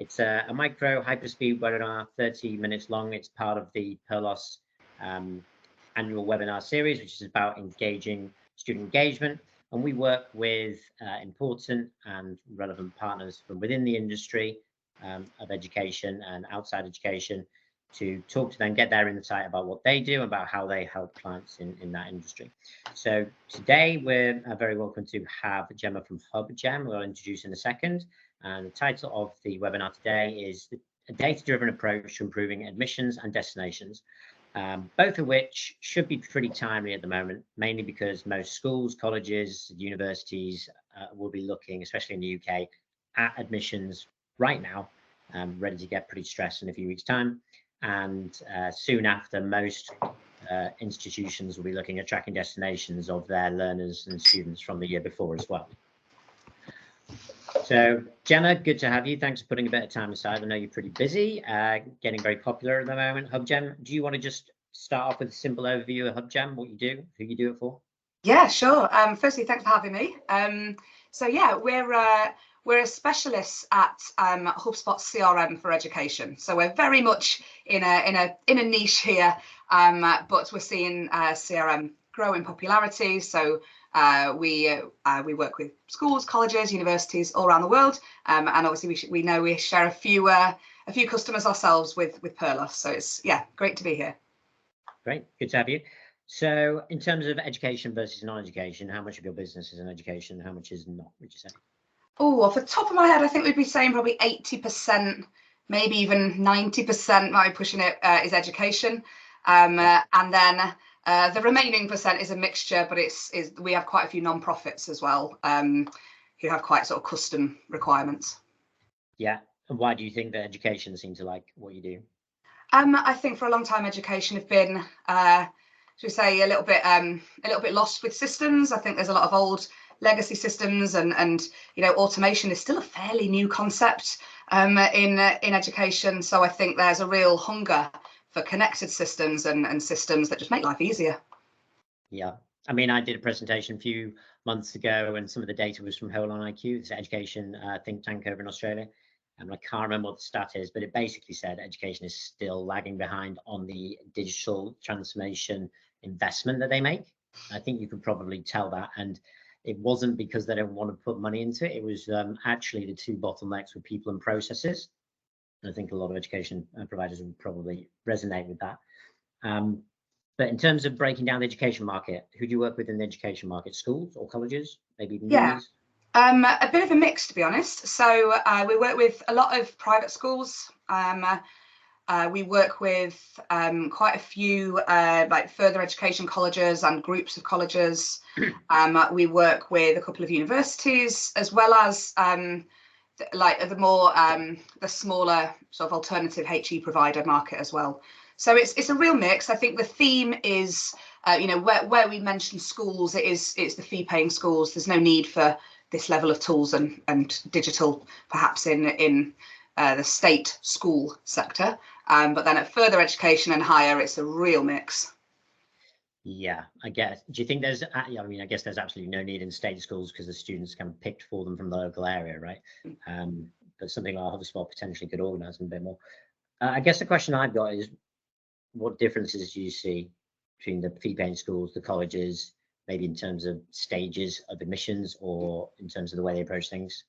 It's a micro hyperspeed webinar, 30 minutes long. It's part of the Purlos annual webinar series, which is about engaging student engagement. And we work with important and relevant partners from within the industry of education and outside education to talk to them, get their insight about what they do, about how they help clients in that industry. So today we're very welcome to have Gemma from HubGem, who I'll introduce in a second. And the title of the webinar today is a data-driven approach to improving admissions and destinations, both of which should be pretty timely at the moment, mainly because most schools, colleges, universities will be looking, especially in the UK, at admissions right now, ready to get pretty stressed in a few weeks' time. And soon after, most institutions will be looking at tracking destinations of their learners and students from the year before as well. So Gemma, good to have you. Thanks for putting a bit of time aside. I know you're pretty busy, getting very popular at the moment. HubGem, do you want to just start off with a simple overview of HubGem, what you do, who you do it for? Yeah, sure. Firstly, thanks for having me. So yeah, we're a specialist at HubSpot CRM for education. So we're very much in a niche here, but we're seeing CRM grow in popularity. So we work with schools, colleges, universities all around the world, and obviously we know we share a few customers ourselves with Purlos. So it's great to be here. Great, good to have you. So in terms of education versus non-education, how much of your business is in education? How much is not, would you say? Oh, off the top of my head, I think we'd be saying probably 80%, maybe even 90%, might be pushing it, is education. And then the remaining percent is a mixture, but we have quite a few non-profits as well, who have quite sort of custom requirements. Yeah, and why do you think that education seems to like what you do? I think for a long time, education have been, should we say, a little bit lost with systems. I think there's a lot of old legacy systems, and you know, automation is still a fairly new concept in education. So I think there's a real hunger for connected systems and systems that just make life easier. Yeah, I mean, I did a presentation a few months ago, and some of the data was from Hold On IQ, this education think tank over in Australia. And I can't remember what the stat is, but it basically said education is still lagging behind on the digital transformation investment that they make. I think you could probably tell that. And it wasn't because they don't want to put money into it. It was actually the two bottlenecks were people and processes. And I think a lot of education providers would probably resonate with that. But in terms of breaking down the education market, who do you work with in the education market? Schools or colleges, maybe even unis? A bit of a mix, to be honest. So we work with a lot of private schools. We work with quite a few like further education colleges and groups of colleges. We work with a couple of universities, as well as like the smaller sort of alternative HE provider market as well. So it's a real mix. I think the theme is, you know, where we mention schools, it's the fee-paying schools. There's no need for this level of tools and digital, perhaps in the state school sector. But then at further education and higher, it's a real mix. Yeah, I guess. Do you think there's, I mean, I guess there's absolutely no need in state schools because the students can be picked for them from the local area, right? But something like HubSpot potentially could organise them a bit more. I guess the question I've got is, what differences do you see between the fee-paying schools, the colleges, maybe in terms of stages of admissions or in terms of the way they approach things?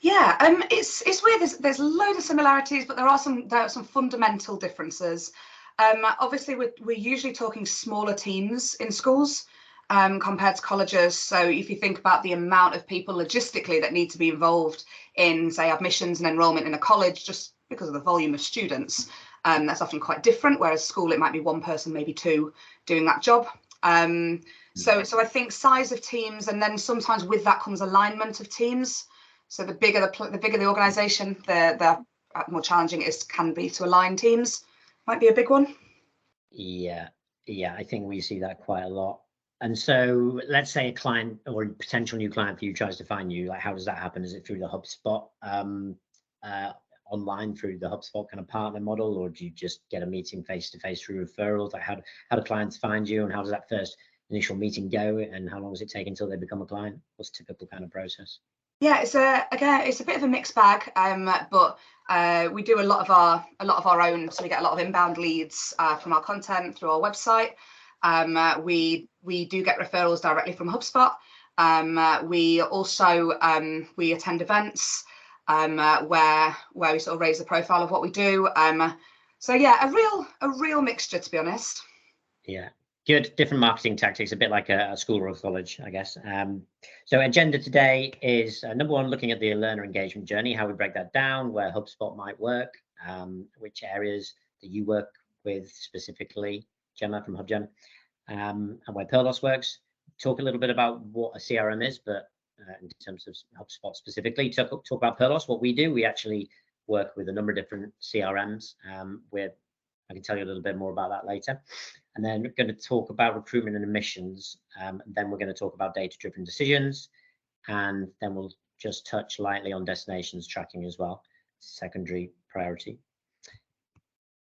Yeah, it's weird. There's loads of similarities, but there are some fundamental differences. Obviously, we're usually talking smaller teams in schools compared to colleges. So if you think about the amount of people logistically that need to be involved in, say, admissions and enrolment in a college, just because of the volume of students, that's often quite different. Whereas school, it might be one person, maybe two, doing that job. So I think size of teams, and then sometimes with that comes alignment of teams. So the bigger the organisation, the more challenging it can be to align teams. Might be a big one. Yeah, I think we see that quite a lot. And so let's say a client or a potential new client for you tries to find you, like how does that happen? Is it through the HubSpot online, through the HubSpot kind of partner model, or do you just get a meeting face-to-face through referrals? Like how do clients find you, and how does that first initial meeting go, and how long does it take until they become a client? What's the typical kind of process? Yeah, it's a bit of a mixed bag, but we do a lot of our own. So we get a lot of inbound leads from our content through our website. We do get referrals directly from HubSpot. We also we attend events where we sort of raise the profile of what we do. So yeah, a real mixture, to be honest. Yeah. Good, different marketing tactics, a bit like a school or a college, I guess. So agenda today is number one, looking at the learner engagement journey, how we break that down, where HubSpot might work, which areas that you work with specifically, Gemma from HubGem, and where Purlos works. Talk a little bit about what a CRM is, but in terms of HubSpot specifically, talk about Purlos, what we do. We actually work with a number of different CRMs. I can tell you a little bit more about that later. And then we're going to talk about recruitment and admissions. Then we're going to talk about data-driven decisions. And then we'll just touch lightly on destinations tracking as well, secondary priority.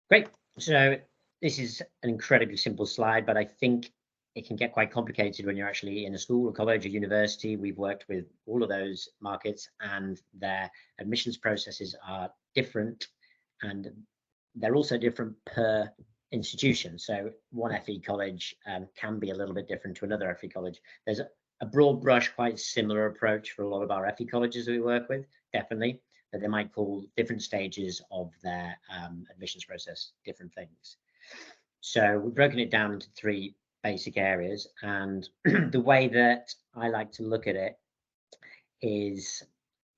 Great. So this is an incredibly simple slide, but I think it can get quite complicated when you're actually in a school or college or university. We've worked with all of those markets, and their admissions processes are different, and they're also different per institution. So one FE college can be a little bit different to another FE college. There's a broad brush, quite similar approach for a lot of our FE colleges that we work with, definitely, but they might call different stages of their admissions process different things. So we've broken it down into three basic areas, and the way that I like to look at it is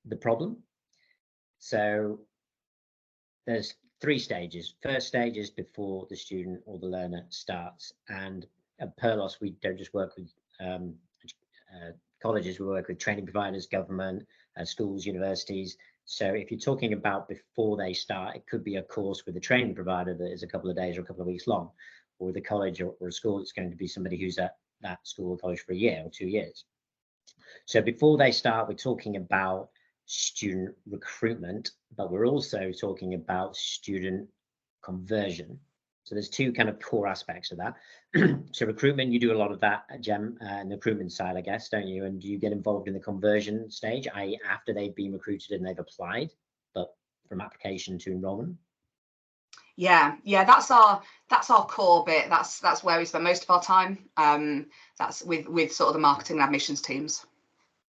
the problem. So there's three stages. First stage is before the student or the learner starts, and at Purlos we don't just work with colleges, we work with training providers, government, schools, universities. So if you're talking about before they start, it could be a course with a training provider that is a couple of days or a couple of weeks long, or with a college or a school, it's going to be somebody who's at that school or college for a year or 2 years. So before they start, we're talking about student recruitment, but we're also talking about student conversion. So there's two kind of core aspects of that. So recruitment, you do a lot of that, Gem, and the recruitment side, I guess, don't you? And do you get involved in the conversion stage, i.e. after they've been recruited and they've applied, but from application to enrollment? Yeah, that's our core bit. That's where we spend most of our time. That's with sort of the marketing and admissions teams.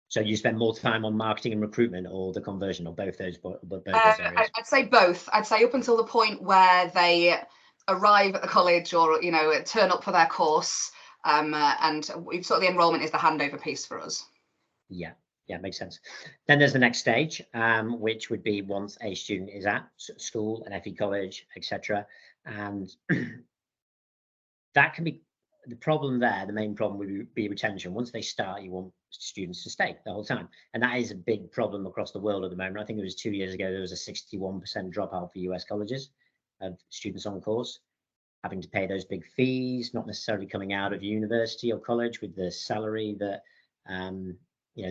So you spend more time on marketing and recruitment, or the conversion, or both those areas? I'd say both. I'd say up until the point where they arrive at the college, or turn up for their course, and sort of the enrollment is the handover piece for us. Yeah, makes sense. Then there's the next stage, which would be once a student is at school, an FE college, etc. And that can be the problem there. The main problem would be retention. Once they start, you want students to stay the whole time, and that is a big problem across the world at the moment. I think it was 2 years ago there was a 61% dropout for US colleges of students on course, having to pay those big fees, not necessarily coming out of university or college with the salary that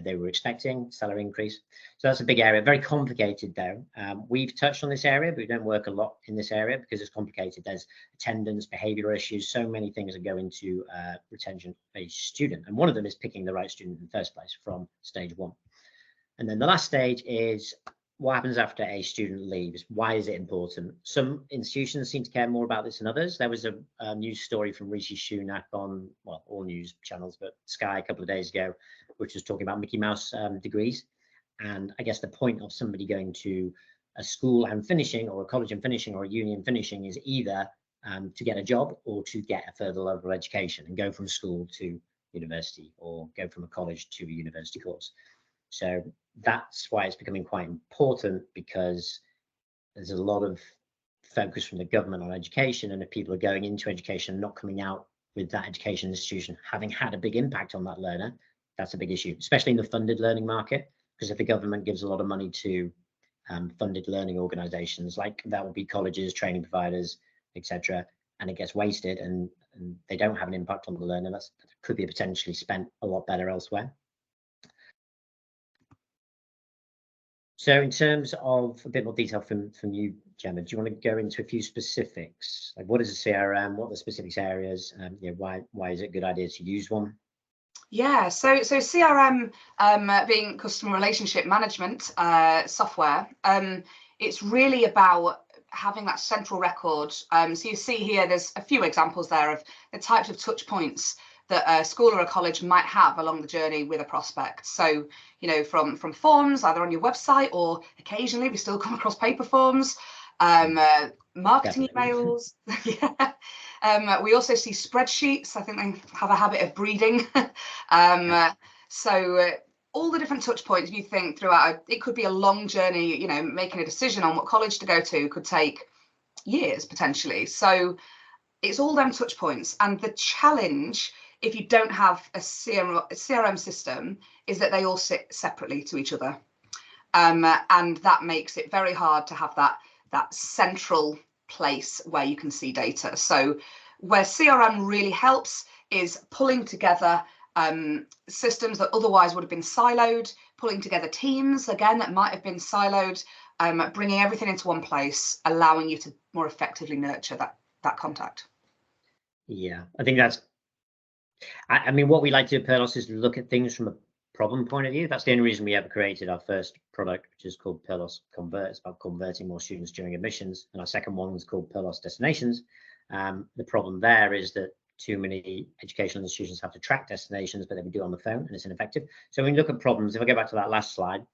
they were expecting, salary increase. So that's a big area, very complicated though. We've touched on this area, but we don't work a lot in this area because it's complicated. There's attendance, behavioral issues, so many things that go into retention of a student. And one of them is picking the right student in the first place from stage one. And then the last stage is what happens after a student leaves. Why is it important? Some institutions seem to care more about this than others. There was a news story from Rishi Sunak on, well, all news channels, but Sky a couple of days ago, which was talking about Mickey Mouse degrees. And I guess the point of somebody going to a school and finishing, or a college and finishing, or a uni and finishing is either to get a job or to get a further level of education and go from school to university, or go from a college to a university course. So that's why it's becoming quite important, because there's a lot of focus from the government on education, and if people are going into education and not coming out with that education institution having had a big impact on that learner, that's a big issue, especially in the funded learning market. Because if the government gives a lot of money to funded learning organizations, like that would be colleges, training providers, etc., and it gets wasted and they don't have an impact on the learner, that could be potentially spent a lot better elsewhere. So in terms of a bit more detail from you, Gemma, do you want to go into a few specifics? Like, what is a CRM? What are the specific areas? Why is it a good idea to use one? Yeah, so CRM, being customer relationship management software, it's really about having that central record. So you see here, there's a few examples there of the types of touch points that a school or a college might have along the journey with a prospect. So, you know, from forms, either on your website, or occasionally we still come across paper forms, marketing emails. Yeah. We also see spreadsheets. I think they have a habit of breeding. So all the different touch points you think throughout, it could be a long journey, you know, making a decision on what college to go to could take years potentially. So it's all them touch points. And the challenge, if you don't have a CRM system, is that they all sit separately to each other. And that makes it very hard to have that central place where you can see data. So where CRM really helps is pulling together systems that otherwise would have been siloed, pulling together teams, again, that might have been siloed, bringing everything into one place, allowing you to more effectively nurture that contact. Yeah, I think that's, I mean, what we like to do at Purlos is look at things from a problem point of view. That's the only reason we ever created our first product, which is called Purlos Convert. It's about converting more students during admissions. And our second one is called Purlos Destinations. The problem there is that too many educational institutions have to track destinations, but they would do it on the phone and it's ineffective. So when we look at problems, if I go back to that last slide,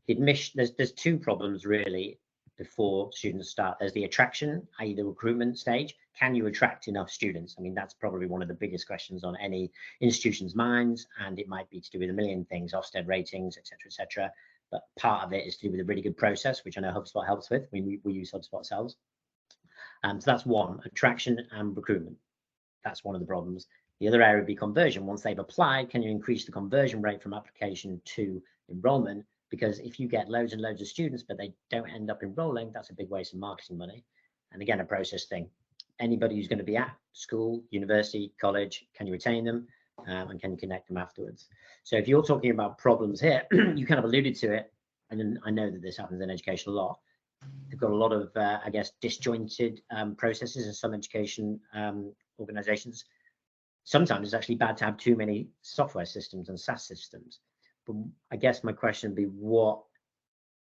the admission, there's two problems really before students start. There's the attraction, i.e. the recruitment stage. Can you attract enough students? I mean, that's probably one of the biggest questions on any institution's minds, and it might be to do with a million things, Ofsted ratings, etc. But part of it is to do with a really good process, which I know HubSpot helps with. We use HubSpot ourselves. So that's one, attraction and recruitment. That's one of the problems. The other area would be conversion. Once they've applied, can you increase the conversion rate from application to enrollment? Because if you get loads and loads of students, but they don't end up enrolling, that's a big waste of marketing money. And again, a process thing. Anybody who's going to be at school, university, college, can you retain them? And can you connect them afterwards? So if you're talking about problems here, you kind of alluded to it, and I know that this happens in education a lot. They've got a lot of, I guess, disjointed processes in some education organizations. Sometimes it's actually bad to have too many software systems and SaaS systems. But I guess my question would be,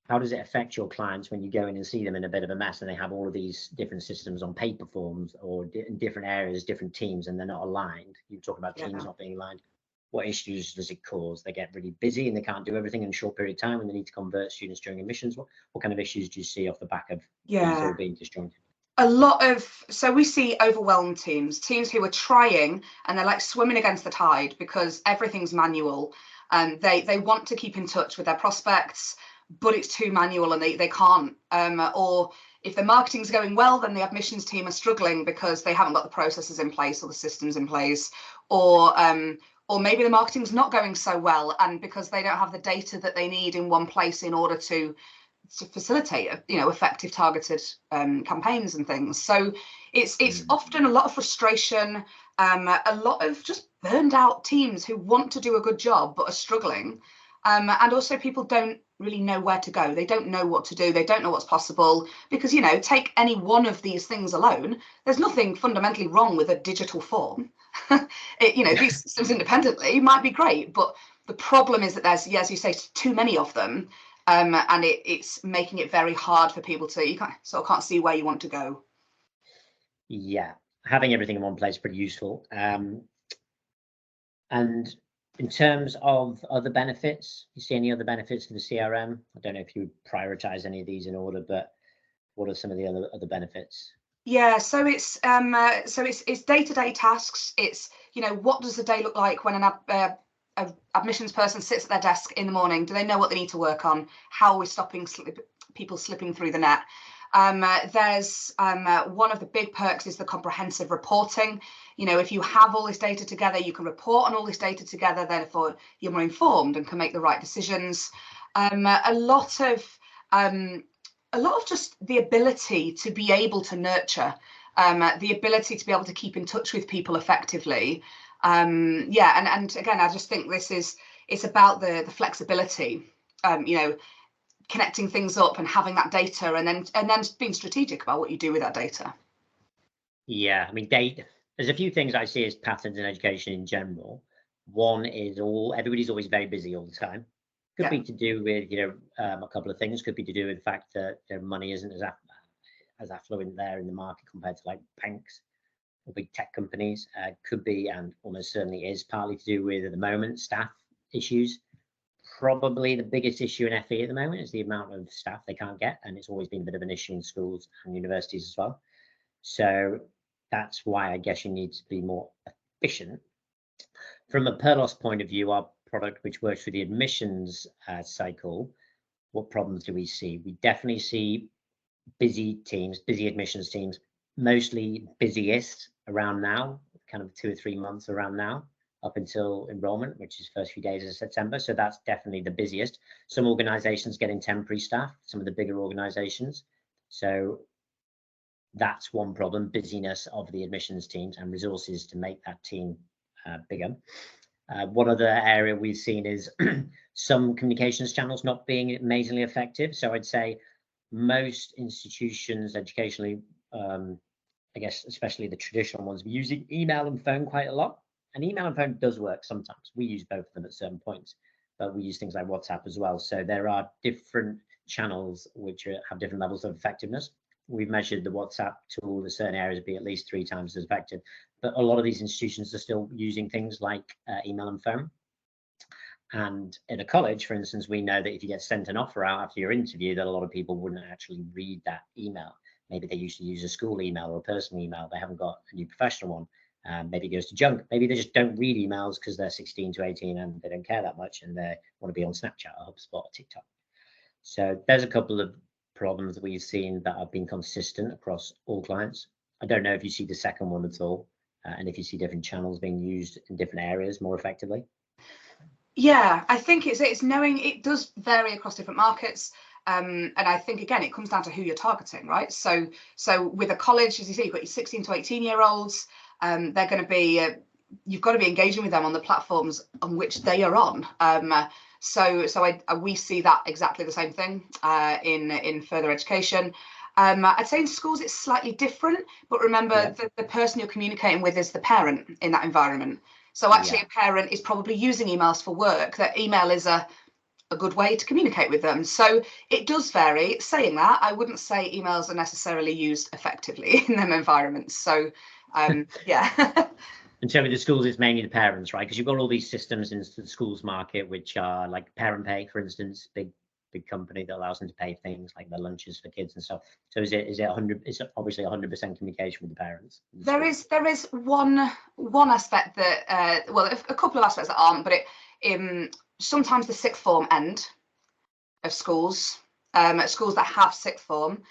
how does it affect your clients when you go in and see them in a bit of a mess and they have all of these different systems on paper forms or in different areas, different teams, and they're not aligned? You talk about teams not being aligned. What issues does it cause? They get really busy and they can't do everything in a short period of time, and they need to convert students during admissions. What kind of issues do you see off the back of these all being disjointed? So we see overwhelmed teams who are trying and they're like swimming against the tide because everything's manual, and they want to keep in touch with their prospects, but it's too manual and they can't. Or if the marketing's going well, then the admissions team are struggling because they haven't got the processes in place or the systems in place, or maybe the marketing's not going so well, and because they don't have the data that they need in one place in order to facilitate, effective targeted campaigns and things. So it's often a lot of frustration, a lot of just burned out teams who want to do a good job but are struggling, and also people don't really know where to go. They don't know what to do. They don't know what's possible, because take any one of these things alone, there's nothing fundamentally wrong with a digital form. These systems independently might be great, but the problem is that there's, as you say, too many of them. And it's making it very hard for people to, you can't see where you want to go. Yeah, having everything in one place is pretty useful. And in terms of other benefits, you see any other benefits to the CRM? I don't know if you would prioritize any of these in order, but what are some of the other benefits? Yeah, so it's day-to-day tasks. It's, what does the day look like when an admissions person sits at their desk in the morning? Do they know what they need to work on? How are we stopping people slipping through the net? There's one of the big perks is the comprehensive reporting. If you have all this data together, you can report on all this data together, therefore you're more informed and can make the right decisions. A lot of just the ability to be able to nurture, the ability to be able to keep in touch with people effectively. And again, I just think it's about the flexibility, connecting things up and having that data, and then being strategic about what you do with that data. Yeah, I mean, there's a few things I see as patterns in education in general. One is everybody's always very busy all the time. Could be to do with a couple of things. Could be to do with the fact that their money isn't as affluent there in the market compared to like banks or big tech companies. Could be, and almost certainly is, partly to do with, at the moment, staff issues. Probably the biggest issue in FE at the moment is the amount of staff they can't get, and it's always been a bit of an issue in schools and universities as well. So that's why I guess you need to be more efficient. From a Purlos point of view, our product, which works through the admissions cycle, what problems do we see? We definitely see busy admissions teams, mostly busiest around now, kind of 2 or 3 months around now, up until enrollment, which is first few days of September. So that's definitely the busiest. Some organizations getting temporary staff, some of the bigger organizations. So that's one problem, busyness of the admissions teams and resources to make that team bigger. One other area we've seen is some communications channels not being amazingly effective. So I'd say most institutions educationally, I guess especially the traditional ones, we're using email and phone quite a lot. And email and phone does work sometimes. We use both of them at certain points, but we use things like WhatsApp as well. So there are different channels which have different levels of effectiveness. We've measured the WhatsApp tool in certain areas to be at least 3 times as effective. But a lot of these institutions are still using things like email and phone. And in a college, for instance, we know that if you get sent an offer out after your interview, that a lot of people wouldn't actually read that email. Maybe they used to use a school email or a personal email. They haven't got a new professional one. Maybe it goes to junk. Maybe they just don't read emails because they're 16 to 18 and they don't care that much and they want to be on Snapchat or HubSpot or TikTok. So there's a couple of problems that we've seen that have been consistent across all clients. I don't know if you see the second one at all, and if you see different channels being used in different areas more effectively. Yeah, I think it's knowing it does vary across different markets. And I think, again, it comes down to who you're targeting, right? So with a college, as you say, you've got your 16 to 18-year-olds. They're going to be, you've got to be engaging with them on the platforms on which they are on. So we see that exactly the same thing in further education. I'd say in schools it's slightly different, but remember the person you're communicating with is the parent in that environment. So actually a parent is probably using emails for work. That email is a good way to communicate with them. So it does vary. Saying that, I wouldn't say emails are necessarily used effectively in them environments. So yeah. And so with the schools, it's mainly the parents, right? Because you've got all these systems in the schools market, which are like Parent Pay, for instance, big company that allows them to pay things like their lunches for kids and stuff. So is it 100? It's obviously 100% communication with the parents. There is one aspect that well, a couple of aspects that aren't, but sometimes the sixth form end of schools, schools that have sixth form,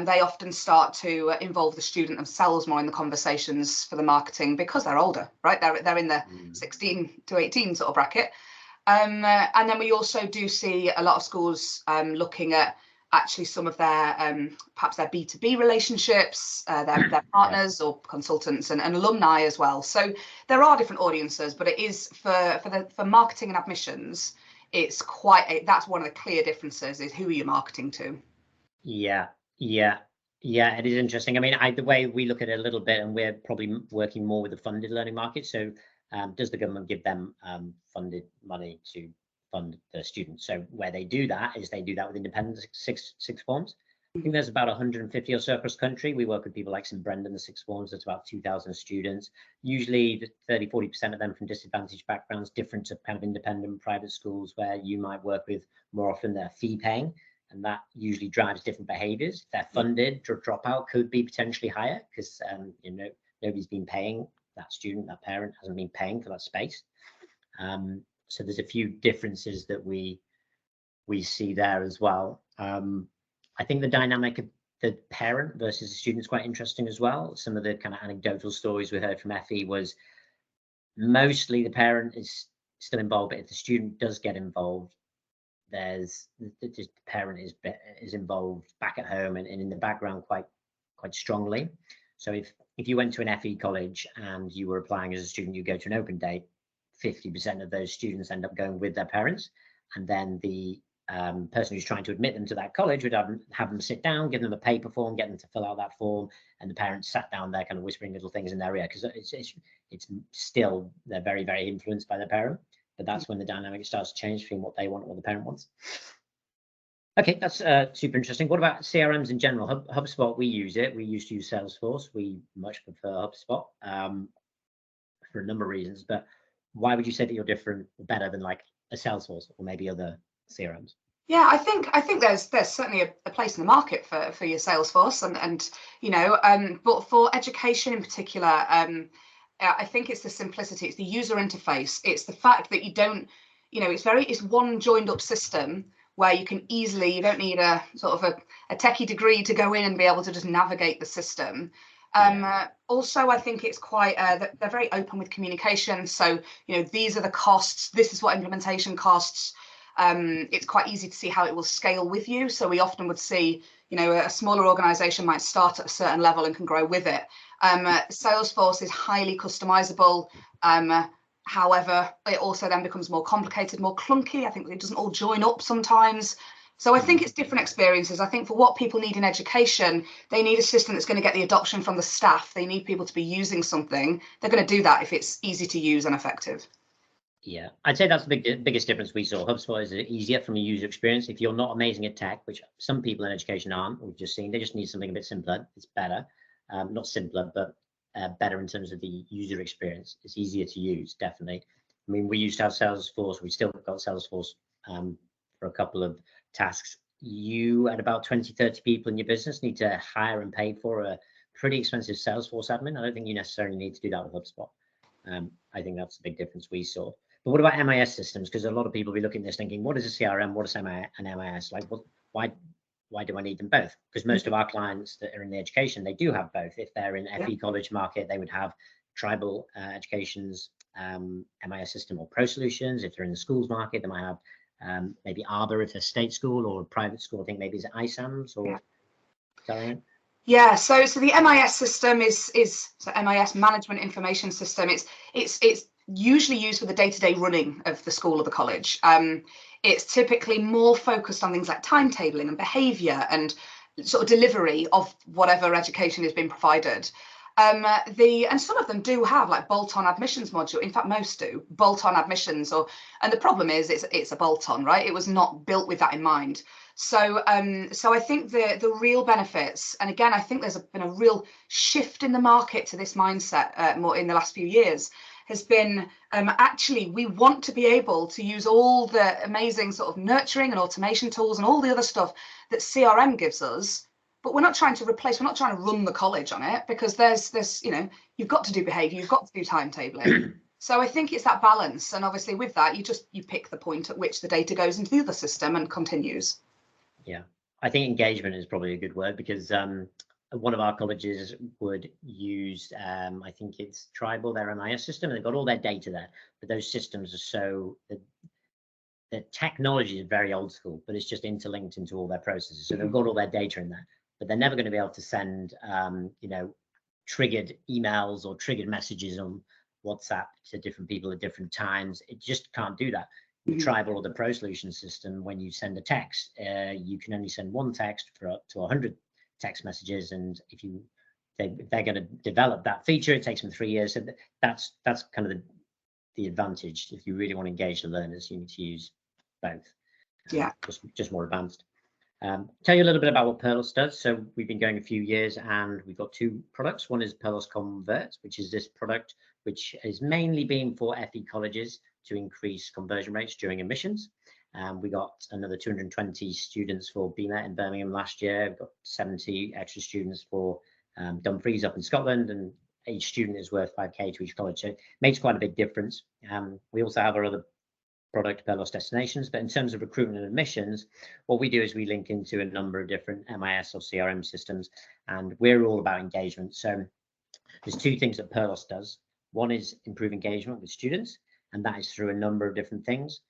they often start to involve the student themselves more in the conversations for the marketing because they're older, right? They're in the 16 to 18 sort of bracket. And then we also do see a lot of schools looking at actually some of their perhaps their B2B relationships, their partners or consultants and alumni as well. So there are different audiences, but it is for marketing and admissions, it's that's one of the clear differences is who are you marketing to? Yeah, it is interesting. I mean, the way we look at it a little bit, and we're probably working more with the funded learning market. So does the government give them funded money to fund the students? So where they do that is they do that with independent sixth forms. I think there's about 150 or so across the country. We work with people like St Brendan, the sixth forms. That's about 2,000 students, usually 30-40% of them from disadvantaged backgrounds, different to kind of independent private schools where you might work with more often they're fee paying. And that usually drives different behaviors. If they're funded, dropout could be potentially higher because nobody's been paying. That student, that parent hasn't been paying for that space. So there's a few differences that we see there as well. I think the dynamic of the parent versus the student is quite interesting as well. Some of the kind of anecdotal stories we heard from FE was mostly the parent is still involved, but if the student does get involved, the parent is involved back at home and in the background quite strongly. So if you went to an FE college and you were applying as a student, you go to an open day, 50% of those students end up going with their parents, and then the person who's trying to admit them to that college would have them sit down, give them a paper form, get them to fill out that form, and the parents sat down there kind of whispering little things in their ear, because it's still, they're very, very influenced by their parent, but that's when the dynamic starts to change between what they want and what the parent wants. Okay, that's super interesting. What about CRMs in general? HubSpot, we use it. We used to use Salesforce. We much prefer HubSpot for a number of reasons, but why would you say that you're different, better than like a Salesforce or maybe other CRMs? Yeah, I think there's certainly a place in the market for your Salesforce, and you know, but for education in particular, I think it's the simplicity, it's the user interface, it's the fact that you don't, you know, it's one joined up system where you can easily, you don't need a sort of a techie degree to go in and be able to just navigate the system. Also, I think it's quite, they're very open with communication. So, you know, these are the costs, this is what implementation costs. It's quite easy to see how it will scale with you. So we often would see, you know, a smaller organization might start at a certain level and can grow with it. Salesforce is highly customizable. However, it also then becomes more complicated, more clunky. I think it doesn't all join up sometimes. So I think it's different experiences. I think for what people need in education, they need a system that's going to get the adoption from the staff. They need people to be using something. They're going to do that if it's easy to use and effective. Yeah, I'd say that's the biggest difference we saw. HubSpot is easier from a user experience. If you're not amazing at tech, which some people in education aren't, we've just seen, they just need something a bit simpler. It's better, not simpler, but better in terms of the user experience. It's easier to use, definitely. I mean, we used to have Salesforce. We still got Salesforce for a couple of tasks. You and about 20, 30 people in your business need to hire and pay for a pretty expensive Salesforce admin. I don't think you necessarily need to do that with HubSpot. I think that's the big difference we saw. But what about MIS systems? Because a lot of people will be looking at this thinking, what is a CRM? What is an MIS? Like, why do I need them both? Because most of our clients that are in the education, they do have both. If they're in FE college market, they would have tribal education's MIS system or Pro Solutions. If they're in the schools market, they might have maybe Arbor if they're state school, or private school. I think maybe it's ISAMS or is that right? Yeah, so the MIS system is so MIS, Management Information System. It's usually used for the day-to-day running of the school or the college. It's typically more focused on things like timetabling and behaviour and sort of delivery of whatever education is being provided. And some of them do have like bolt-on admissions module. In fact, most do bolt-on admissions. And the problem is it's a bolt-on, right? It was not built with that in mind. So I think the real benefits, and again, I think there's been a real shift in the market to this mindset more in the last few years, has been actually we want to be able to use all the amazing sort of nurturing and automation tools and all the other stuff that CRM gives us, but we're not trying to replace, we're not trying to run the college on it, because there's this, you know, you've got to do behavior, you've got to do timetabling. So I think it's that balance, and obviously with that you pick the point at which the data goes into the other system and continues. Yeah, I think engagement is probably a good word, because one of our colleges would use, I think it's Tribal, their MIS system, and they've got all their data there, but those systems are so, the technology is very old school, but it's just interlinked into all their processes. So they've got all their data in there, but they're never going to be able to send, you know, triggered emails or triggered messages on WhatsApp to different people at different times. It just can't do that. The Tribal or the Pro Solution system, when you send a text, you can only send one text for up to 100 text messages, and if they're going to develop that feature, it takes them 3 years. So that's kind of the advantage. If you really want to engage the learners, you need to use both. Just more advanced. Tell you a little bit about what Purlos does. So we've been going a few years, and we've got two products. One is Purlos Convert, which is this product which is mainly being for FE colleges to increase conversion rates during admissions. We got another 220 students for BMET in Birmingham last year. We've got 70 extra students for Dumfries up in Scotland, and each student is worth 5k to each college. So it makes quite a big difference. We also have our other product, Purlos Destinations, but in terms of recruitment and admissions, what we do is we link into a number of different MIS or CRM systems, and we're all about engagement. So there's two things that Purlos does. One is improve engagement with students, and that is through a number of different things.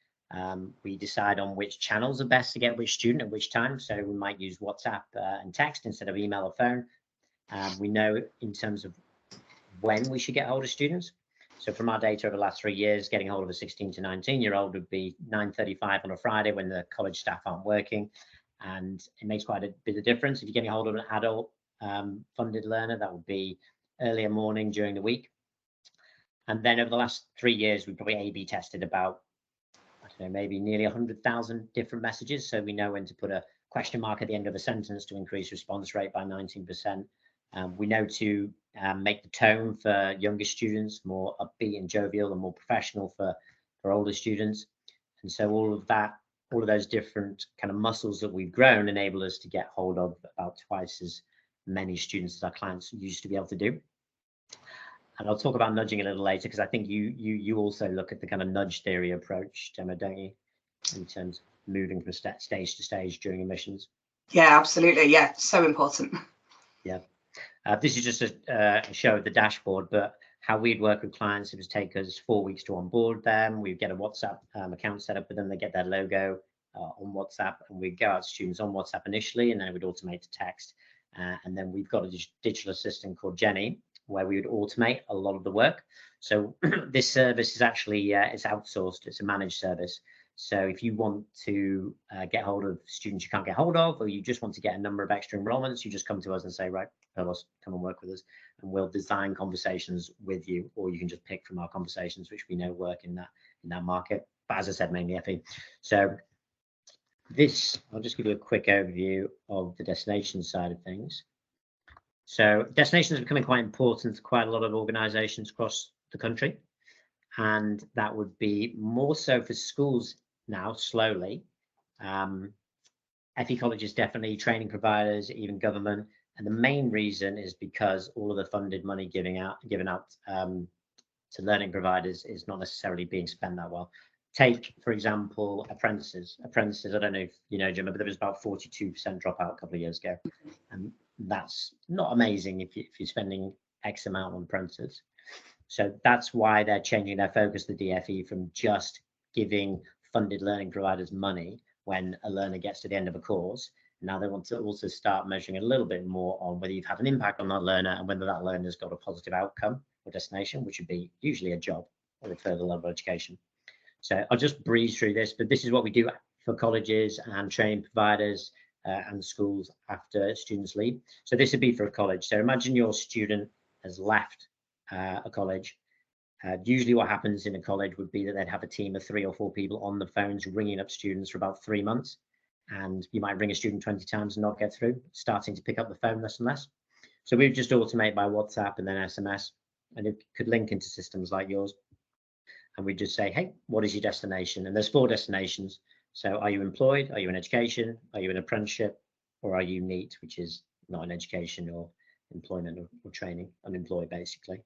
We decide on which channels are best to get which student at which time. So we might use WhatsApp and text instead of email or phone. We know in terms of when we should get hold of students. So from our data over the last 3 years, getting hold of a 16 to 19-year-old would be 9:35 on a Friday when the college staff aren't working. And it makes quite a bit of difference. If you're getting hold of an adult funded learner, that would be earlier morning during the week. And then over the last 3 years, we probably A/B tested about, I don't know, maybe nearly 100,000 different messages. So we know when to put a question mark at the end of a sentence to increase response rate by 19%. We know to make the tone for younger students more upbeat and jovial and more professional for older students. And so all of those different kind of muscles that we've grown enable us to get hold of about twice as many students as our clients used to be able to do. And I'll talk about nudging a little later, because I think you also look at the kind of nudge theory approach, Gemma, don't you, in terms of moving from stage to stage during admissions? Yeah, absolutely. Yeah, so important. Yeah. This is just a show of the dashboard, but how we'd work with clients, it would take us 4 weeks to onboard them. We'd get a WhatsApp account set up with them. They get their logo on WhatsApp, and we'd go out to students on WhatsApp initially, and then we'd automate to text. And then we've got a digital assistant called Jenny, where we would automate a lot of the work. So this service is actually it's outsourced. It's a managed service. So if you want to get hold of students you can't get hold of, or you just want to get a number of extra enrollments, you just come to us and say, right, Purlos, come and work with us, and we'll design conversations with you, or you can just pick from our conversations, which we know work in that market. But as I said, mainly FE. So this, I'll just give you a quick overview of the destination side of things. So destinations are becoming quite important to quite a lot of organizations across the country. And that would be more so for schools now, slowly. FE colleges, definitely, training providers, even government. And the main reason is because all of the funded money given out to learning providers is not necessarily being spent that well. Take, for example, apprentices. I don't know if you know, Gemma, but there was about 42% dropout a couple of years ago. And that's not amazing if you're spending X amount on apprentices. So that's why they're changing their focus, the DFE, from just giving funded learning providers money when a learner gets to the end of a course. Now they want to also start measuring a little bit more on whether you've had an impact on that learner and whether that learner's got a positive outcome or destination, which would be usually a job or a further level of education. So I'll just breeze through this, but this is what we do for colleges and training providers and schools after students leave. So this would be for a college. So imagine your student has left a college. Usually what happens in a college would be that they'd have a team of 3 or 4 people on the phones ringing up students for about 3 months. And you might ring a student 20 times and not get through, starting to pick up the phone less and less. So we would just automate by WhatsApp and then SMS, and it could link into systems like yours. And we just say, hey, what is your destination? And there's 4 destinations. So are you employed? Are you in education? Are you in apprenticeship? Or are you NEET, which is not in education or employment or training, unemployed basically.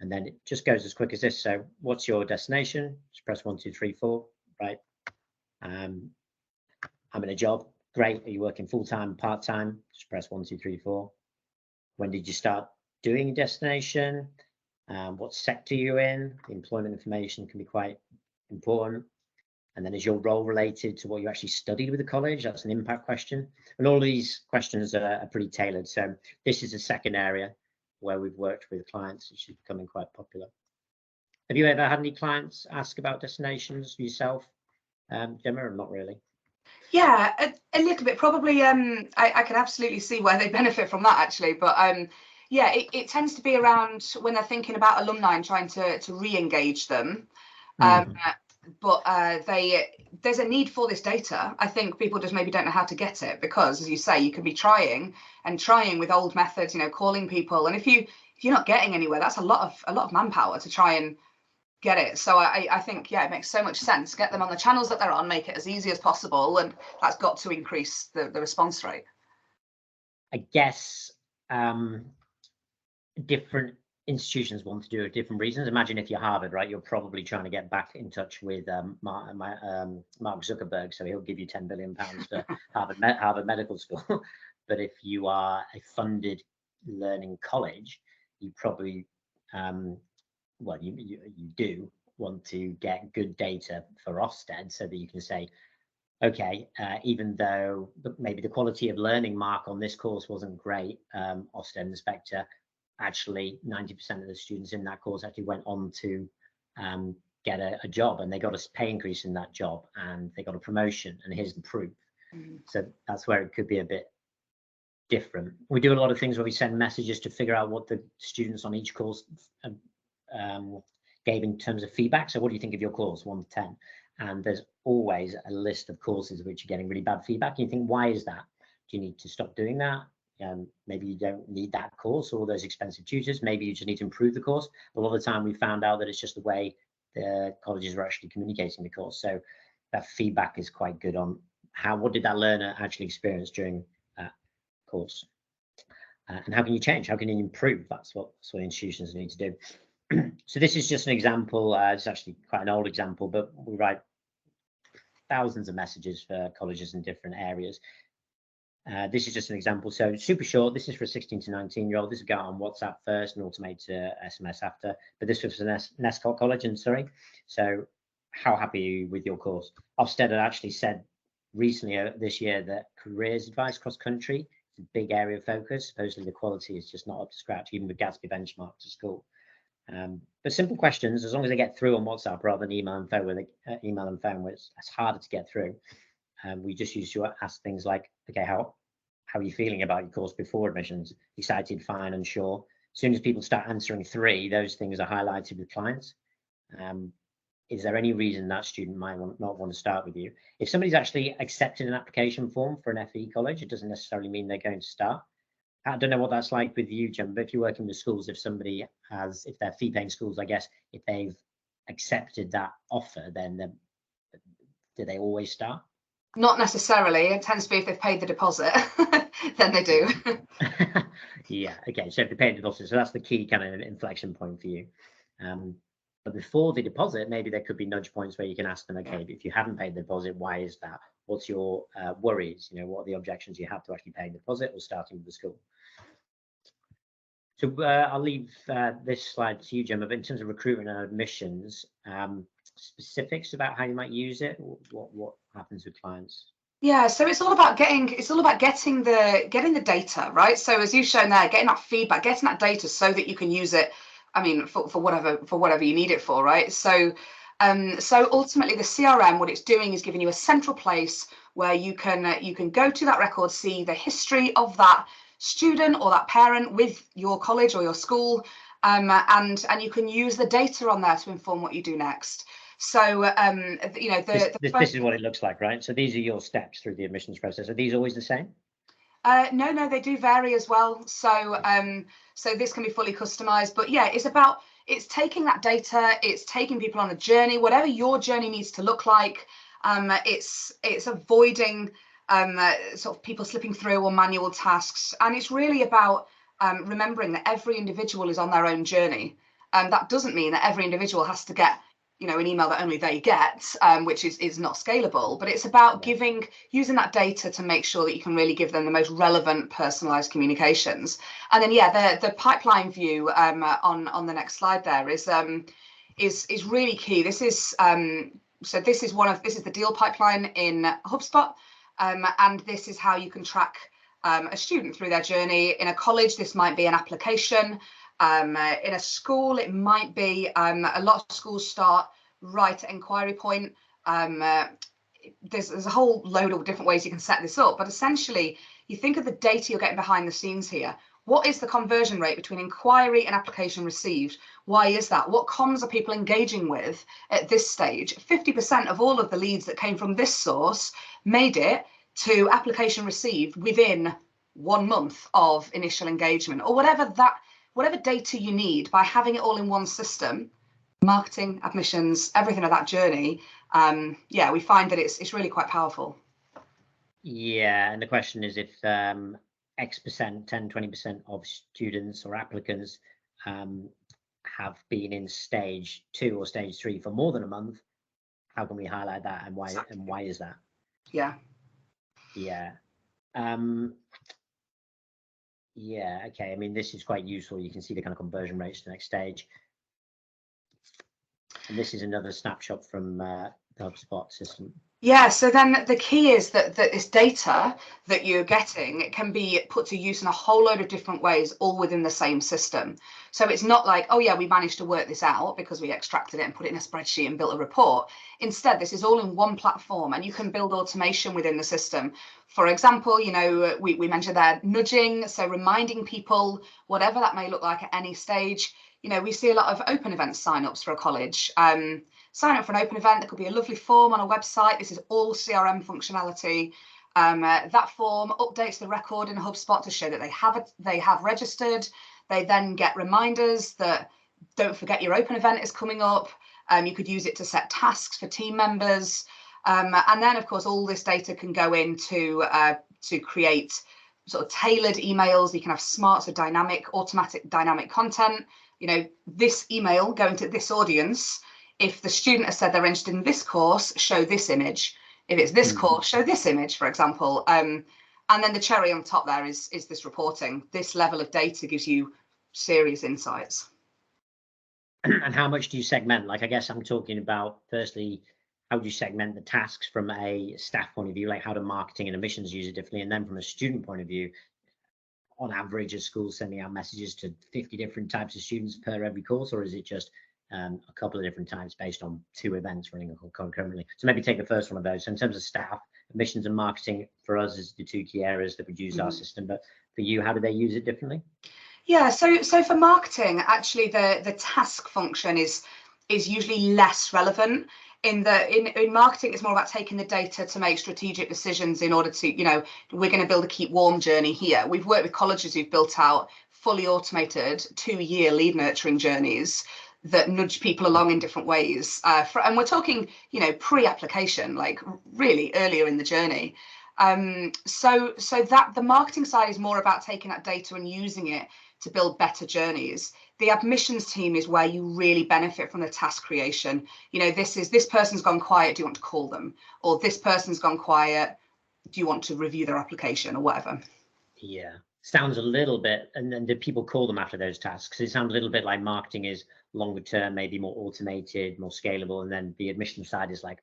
And then it just goes as quick as this. So what's your destination? Just press 1, 2, 3, 4, right? I'm in a job. Great. Are you working full-time, part-time? Just press 1, 2, 3, 4. When did you start doing destination? What sector you're in? The employment information can be quite important. And then is your role related to what you actually studied with the college? That's an impact question. And all these questions are pretty tailored. So this is a second area where we've worked with clients, which is becoming quite popular. Have you ever had any clients ask about destinations yourself, Gemma, or not really? Yeah, a little bit. Probably, I can absolutely see where they benefit from that, actually. But yeah, it tends to be around when they're thinking about alumni and trying to re-engage them. But there's a need for this data. I think people just maybe don't know how to get it, because, as you say, you can be trying with old methods, calling people, and if you're not getting anywhere, that's a lot of manpower to try and get it. So I think, yeah, it makes so much sense. Get them on the channels that they're on, make it as easy as possible, and that's got to increase the response rate. I guess different institutions want to do it for different reasons. Imagine if you're Harvard, right? You're probably trying to get back in touch with Mark Zuckerberg, so he'll give you £10 billion for Harvard Medical School. But if you are a funded learning college, you probably well, you do want to get good data for Ofsted, so that you can say, okay, even though maybe the quality of learning mark on this course wasn't great, Ofsted inspector, actually 90% of the students in that course actually went on to get a job, and they got a pay increase in that job, and they got a promotion, and here's the proof. So that's where it could be a bit different. We do a lot of things where we send messages to figure out what the students on each course gave in terms of feedback. So what do you think of your course, 1 to 10? And there's always a list of courses which are getting really bad feedback. And you think, why is that? Do you need to stop doing that? Maybe you don't need that course or those expensive tutors. Maybe you just need to improve the course. A lot of the time we found out that it's just the way the colleges are actually communicating the course. So that feedback is quite good on what did that learner actually experience during that course, and how can you change? How can you improve? That's what institutions need to do. So this is just an example. It's actually quite an old example, but we write thousands of messages for colleges in different areas. This is just an example. So super short. This is for a 16 to 19-year-old. This will go on WhatsApp first and automate to SMS after. But this was for Nescott College in Surrey. So how happy are you with your course? Ofsted had actually said recently this year that careers advice cross country is a big area of focus. Supposedly the quality is just not up to scratch, even with Gatsby benchmarks at school. But simple questions, as long as they get through on WhatsApp rather than email and phone, where it's harder to get through. We just used to ask things like, okay, how are you feeling about your course before admissions? Excited, fine, unsure. As soon as people start answering 3, those things are highlighted with clients. Is there any reason that student might not want to start with you? If somebody's actually accepted an application form for an FE college, it doesn't necessarily mean they're going to start. I don't know what that's like with you, Gemma, but if you're working with schools, if they're fee-paying schools, I guess, if they've accepted that offer, then do they always start? Not necessarily. It tends to be if they've paid the deposit, then they do. Yeah, okay, so if they pay the deposit, so that's the key kind of inflection point for you. But before the deposit, maybe there could be nudge points where you can ask them, okay, if you haven't paid the deposit, why is that? What's your worries? What are the objections you have to actually paying the deposit or starting with the school? So I'll leave this slide to you, Gemma, but in terms of recruitment and admissions, specifics about how you might use it, what happens with clients? Yeah, so it's all about getting the data, right? So as you've shown there, getting that feedback, getting that data so that you can use it, I mean, for whatever you need it for, right? So ultimately the CRM, what it's doing is giving you a central place where you can go to that record, see the history of that student or that parent with your college or your school, and you can use the data on there to inform what you do next. So this is what it looks like, right? So these are your steps through the admissions process. Are these always the same? No, they do vary as well. So this can be fully customized, but yeah, it's taking that data, it's taking people on a journey, whatever your journey needs to look like. It's avoiding sort of people slipping through or manual tasks, and it's really about remembering that every individual is on their own journey. That doesn't mean that every individual has to get an email that only they get, which is not scalable, but it's about using that data to make sure that you can really give them the most relevant personalized communications. And then the pipeline view on the next slide there is really key. This is this is the deal pipeline in HubSpot, and this is how you can track a student through their journey. In a college, this might be an application. In a school, it might be a lot of schools start right at inquiry point. There's a whole load of different ways you can set this up, but essentially you think of the data you're getting behind the scenes here. What is the conversion rate between inquiry and application received? Why is that? What comms are people engaging with at this stage? 50% of all of the leads that came from this source made it to application received within 1 month of initial engagement, or whatever data you need. By having it all in one system, marketing, admissions, everything of that journey, we find that it's really quite powerful. Yeah, and the question is, if X percent, 10-20% of students or applicants have been in stage 2 or stage 3 for more than a month, how can we highlight that, and why? Exactly. And why is that? Yeah. Okay. I mean, this is quite useful. You can see the kind of conversion rates to the next stage. And this is another snapshot from the HubSpot system. Yeah, so then the key is that this data that you're getting, it can be put to use in a whole load of different ways, all within the same system. So it's not like, oh yeah, we managed to work this out because we extracted it and put it in a spreadsheet and built a report. Instead, this is all in one platform, and you can build automation within the system. For example, you know, we mentioned there nudging, so reminding people, whatever that may look like at any stage. You know, we see a lot of open event sign-ups for a college. Sign up for an open event. There could be a lovely form on a website. This is all CRM functionality. That form updates the record in HubSpot to show that they have registered. They then get reminders that don't forget your open event is coming up. You could use it to set tasks for team members. And then, of course, all this data can go into to create sort of tailored emails. You can have smart, so automatic dynamic content. You know, this email going to this audience. If the student has said they're interested in this course, show this image. If it's this course, show this image, for example. And then the cherry on top there is this reporting. This level of data gives you serious insights. And how much do you segment? Like, I guess I'm talking about, firstly, how do you segment the tasks from a staff point of view? Like, how do marketing and admissions use it differently? And then from a student point of view, on average, are schools sending out messages to 50 different types of students per every course, or is it just a couple of different times based on 2 events running concurrently? So maybe take the first one of those. So in terms of staff, admissions and marketing for us is the 2 key areas that would use our system. But for you, how do they use it differently? Yeah, so for marketing, actually the task function is usually less relevant. In marketing, it's more about taking the data to make strategic decisions in order to, you know, we're going to build a keep warm journey here. We've worked with colleges who've built out fully automated 2-year lead nurturing journeys that nudge people along in different ways. And we're talking, you know, pre-application, like really earlier in the journey. So that the marketing side is more about taking that data and using it to build better journeys. The admissions team is where you really benefit from the task creation. You know, this person's gone quiet, do you want to call them? Or this person's gone quiet, do you want to review their application or whatever? Yeah, sounds a little bit, and then do people call them after those tasks? It sounds a little bit like marketing is longer term, maybe more automated, more scalable, and then the admission side is like,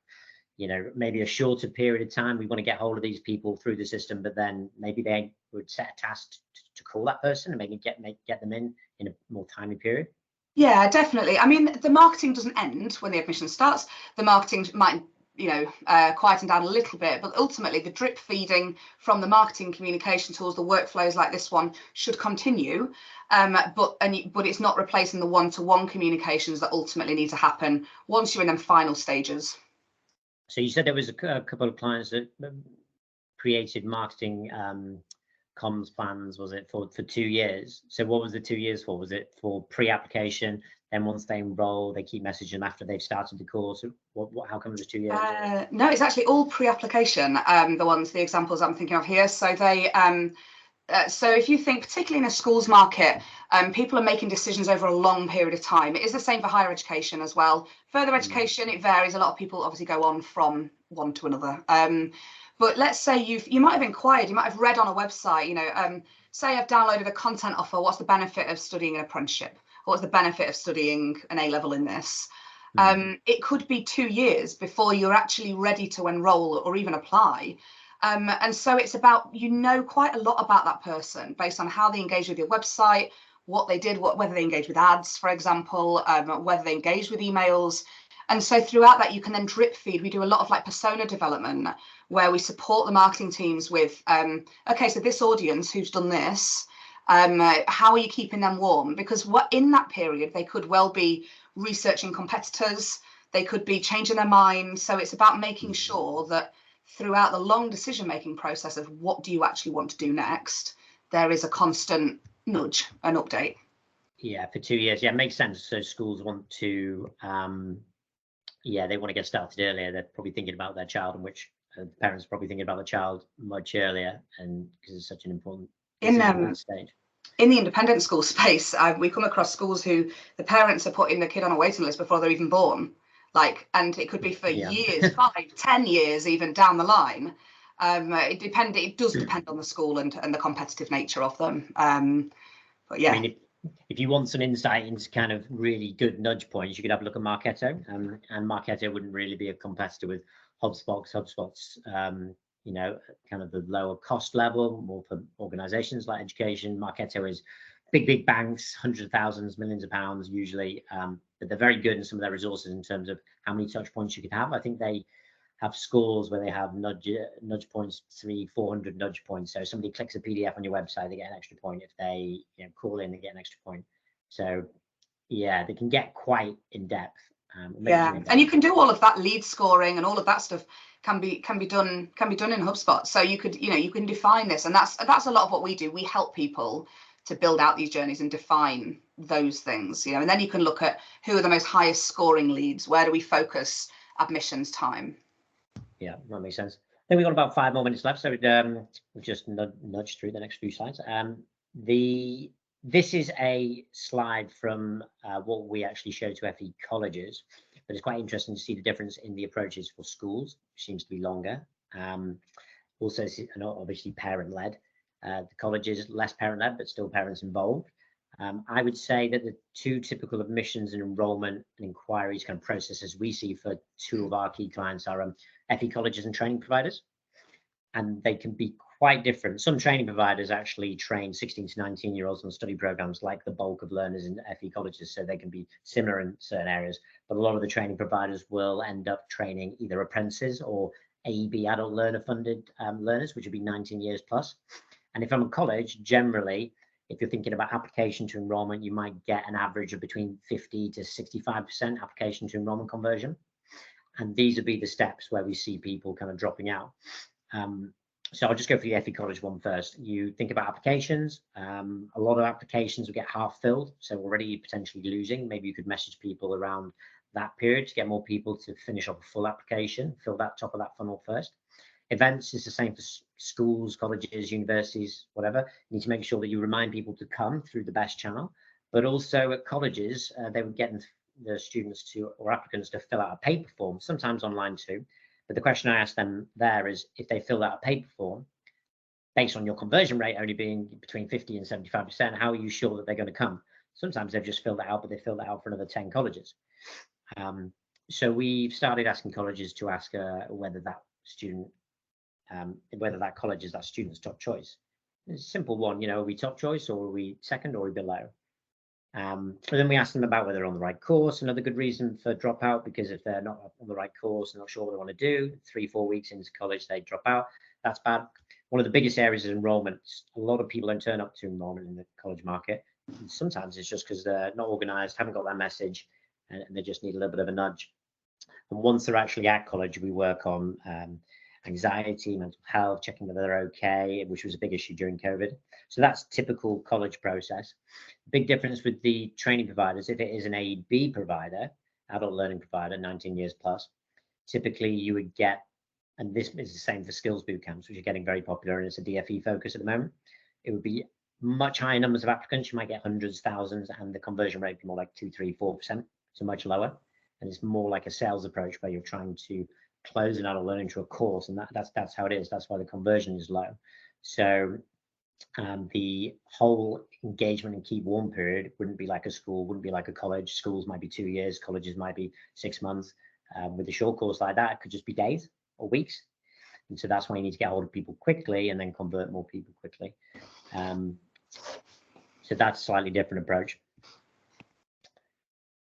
you know, maybe a shorter period of time. We want to get hold of these people through the system, but then maybe they would set a task to call that person and maybe get them in a more timely period. Yeah, definitely. I mean, the marketing doesn't end when the admission starts. The marketing might, you know, quieten down a little bit, but ultimately the drip feeding from the marketing communication tools, the workflows like this one, should continue. But it's not replacing the one-to-one communications that ultimately need to happen once you're in them final stages. So you said there was a couple of clients that created marketing comms plans, was it for 2 years? So what was the 2 years for? Was it for pre-application? Then once they enroll, they keep messaging them after they've started the course. How come it was 2 years? No, it's actually all pre-application. The examples I'm thinking of here. So they. So if you think, particularly in a schools market, people are making decisions over a long period of time. It is the same for higher education as well. Further education, it varies. A lot of people obviously go on from one to another. But let's say you might have inquired, you might have read on a website, you know, say I've downloaded a content offer. What's the benefit of studying an apprenticeship? What's the benefit of studying an A-level in this? It could be 2 years before you're actually ready to enroll or even apply. And so it's about, you know, quite a lot about that person based on how they engage with your website, what they did, whether they engage with ads, for example, whether they engage with emails. And so throughout that, you can then drip feed. We do a lot of like persona development where we support the marketing teams with, okay, so this audience who's done this, how are you keeping them warm? Because in that period, they could well be researching competitors, they could be changing their mind. So it's about making sure that throughout the long decision-making process of what do you actually want to do next, there is a constant nudge, an update. Yeah, for 2 years. Yeah, it makes sense. So schools want to, they want to get started earlier. They're probably thinking about their child, and which parents are probably thinking about the child much earlier, and because it's such an important decision at that stage. In the independent school space, we come across schools who the parents are putting the kid on a waiting list before they're even born. And it could be for years, 5, 10 years, even down the line. It does depend on the school and the competitive nature of them. But yeah. I mean, if you want some insight into kind of really good nudge points, you could have a look at Marketo, and Marketo wouldn't really be a competitor with HubSpot's you know, kind of the lower cost level, more for organizations like education. Marketo is big banks, hundreds of thousands, millions of pounds usually, but they're very good in some of their resources in terms of how many touch points you can have. I think they have scores where they have nudge points, 300-400 nudge points. So if somebody clicks a PDF on your website, they get an extra point. If they, you know, call in, they get an extra point. So yeah, they can get quite in depth. Yeah, and you can do all of that lead scoring and all of that stuff can be done in HubSpot. So you could, you know, you can define this, and that's a lot of what we do. We help people to build out these journeys and define those things, you know, and then you can look at who are the most highest scoring leads, where do we focus admissions time. Yeah, that makes sense. I think we've got about 5 more minutes left, so we'll just nudge through the next few slides. This is a slide from what we actually show to FE colleges, but it's quite interesting to see the difference in the approaches for schools, which seems to be longer. Also, obviously parent-led. The colleges, less parent-led, but still parents involved. I would say that the 2 typical admissions and enrollment and inquiries kind of processes we see for 2 of our key clients are FE colleges and training providers. And they can be quite different. Some training providers actually train 16 to 19-year-olds on study programs like the bulk of learners in FE colleges, so they can be similar in certain areas. But a lot of the training providers will end up training either apprentices or AEB, adult learner funded learners, which would be 19 years plus. And if I'm a college, generally, if you're thinking about application to enrollment, you might get an average of between 50 to 65% application to enrollment conversion. And these would be the steps where we see people kind of dropping out. So I'll just go for the FE college one first. You think about applications. A lot of applications will get half filled, so already potentially losing. Maybe you could message people around that period to get more people to finish off a full application, fill that top of that funnel first. Events is the same for schools, colleges, universities, whatever. You need to make sure that you remind people to come through the best channel. But also at colleges, they would get the students to, or applicants to fill out a paper form, sometimes online too. But the question I ask them there is, if they fill out a paper form, based on your conversion rate only being between 50 and 75%, how are you sure that they're going to come? Sometimes they've just filled it out, but they filled it out for another 10 colleges. So we've started asking colleges to ask whether that student, whether that college is that student's top choice. It's a simple one, you know, are we top choice, or are we second, or are we below? And then we ask them about whether they're on the right course. Another good reason for dropout, because if they're not on the right course, not sure what they want to do, 3-4 weeks into college, they drop out. That's bad. One of the biggest areas is enrollment. A lot of people don't turn up to enrollment in the college market. And sometimes it's just because they're not organized, haven't got that message, and they just need a little bit of a nudge. And once they're actually at college, we work on anxiety, mental health, checking whether they're okay, which was a big issue during COVID. So that's typical college process. Big difference with the training providers. If it is an AEB provider, adult learning provider, 19 years plus, typically you would get, and this is the same for skills boot camps, which are getting very popular, and it's a DFE focus at the moment. It would be much higher numbers of applicants. You might get hundreds, thousands, and the conversion rate would be more like 2, 3, 4%, so much lower. And it's more like a sales approach where you're trying to close an adult learning to a course, and that's how it is. That's why the conversion is low. So the whole engagement and keep warm period wouldn't be like a school, wouldn't be like a college. Schools might be 2 years, colleges might be 6 months. With a short course like that, it could just be days or weeks. And so that's why you need to get hold of people quickly and then convert more people quickly. So that's a slightly different approach.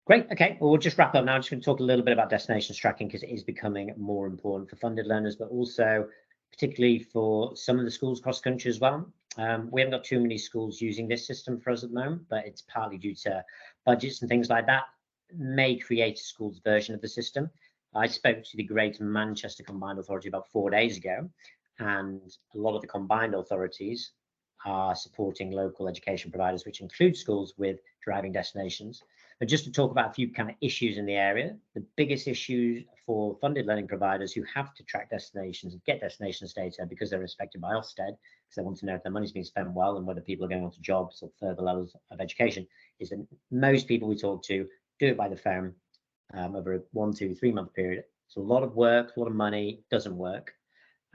Great. Okay, well, we'll just wrap up now. I'm just going to talk a little bit about destinations tracking, because it is becoming more important for funded learners, but also particularly for some of the schools across the country as well. We haven't got too many schools using this system for us at the moment, but it's partly due to budgets and things like that. May create a school's version of the system. I spoke to the Greater Manchester Combined Authority about 4 days ago, and a lot of the combined authorities are supporting local education providers, which include schools, with driving destinations. But just to talk about a few kind of issues in the area, the biggest issue for funded learning providers who have to track destinations and get destinations data because they're inspected by Ofsted, because they want to know if their money's being spent well and whether people are going on to jobs or further levels of education, is that most people we talk to do it by the phone over a 1, 2, 3 month period. It's a lot of work, a lot of money, doesn't work.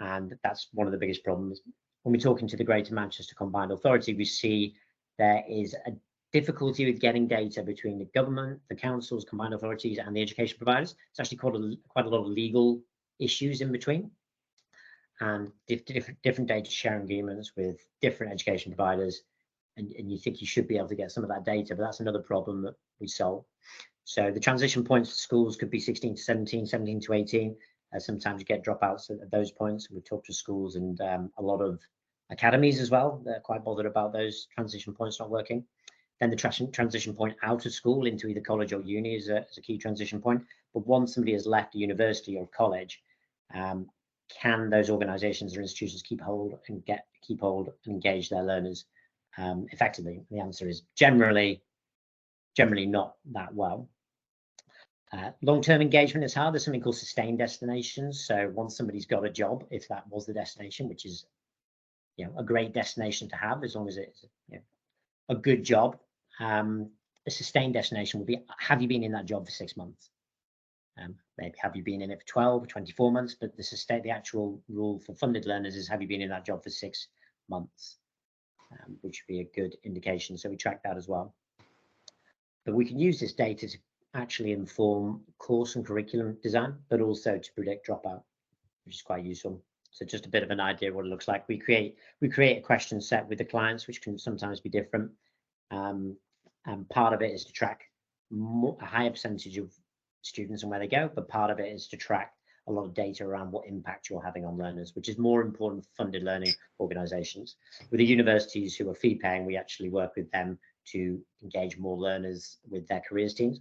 And that's one of the biggest problems. When we're talking to the Greater Manchester Combined Authority, we see there is a difficulty with getting data between the government, the councils, combined authorities, and the education providers. It's actually quite a lot of legal issues in between, and different data sharing agreements with different education providers, and you think you should be able to get some of that data, but that's another problem that we solve. So the transition points for schools could be 16 to 17, 17 to 18. Sometimes you get dropouts at those points. We've talked to schools and a lot of academies as well. They're quite bothered about those transition points not working. Then the transition point out of school into either college or uni is a key transition point. But once somebody has left a university or college, can those organizations or institutions keep hold and engage their learners effectively? The answer is generally not that well. Long-term engagement is hard. There's something called sustained destinations. So once somebody's got a job, if that was the destination, which is a great destination to have, as long as it's a good job, a sustained destination would be, have you been in that job for 6 months? Maybe have you been in it for 12 or 24 months, but the actual rule for funded learners is have you been in that job for 6 months, which would be a good indication. So we track that as well. But we can use this data to actually inform course and curriculum design, but also to predict dropout, which is quite useful. So just a bit of an idea of what it looks like. We create a question set with the clients, which can sometimes be different. And part of it is to track a higher percentage of students and where they go, but part of it is to track a lot of data around what impact you're having on learners, which is more important for funded learning organizations. With the universities who are fee paying, we actually work with them to engage more learners with their careers teams.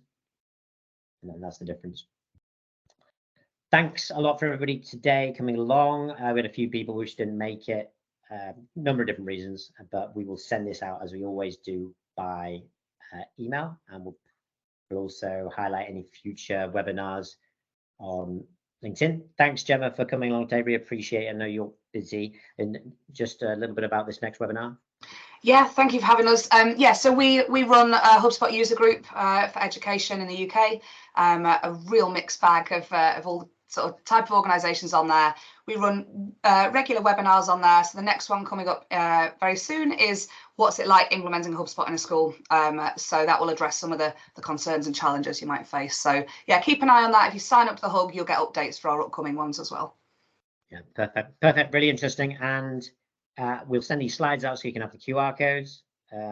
And then that's the difference. Thanks a lot for everybody today coming along. We had a few people which didn't make it, a number of different reasons, but we will send this out as we always do by email, and we'll also highlight any future webinars on LinkedIn. Thanks, Gemma, for coming along today. We appreciate it. I know you're busy. And just a little bit about this next webinar. Yeah, thank you for having us. So we run a HubSpot user group for education in the UK. A real mixed bag of all sort of type of organisations on there. We run regular webinars on there. So the next one coming up very soon is what's it like implementing HubSpot in a school. So that will address some of the concerns and challenges you might face. So yeah, keep an eye on that. If you sign up to the hub, you'll get updates for our upcoming ones as well. Yeah, perfect, really interesting. And we'll send these slides out so you can have the QR codes.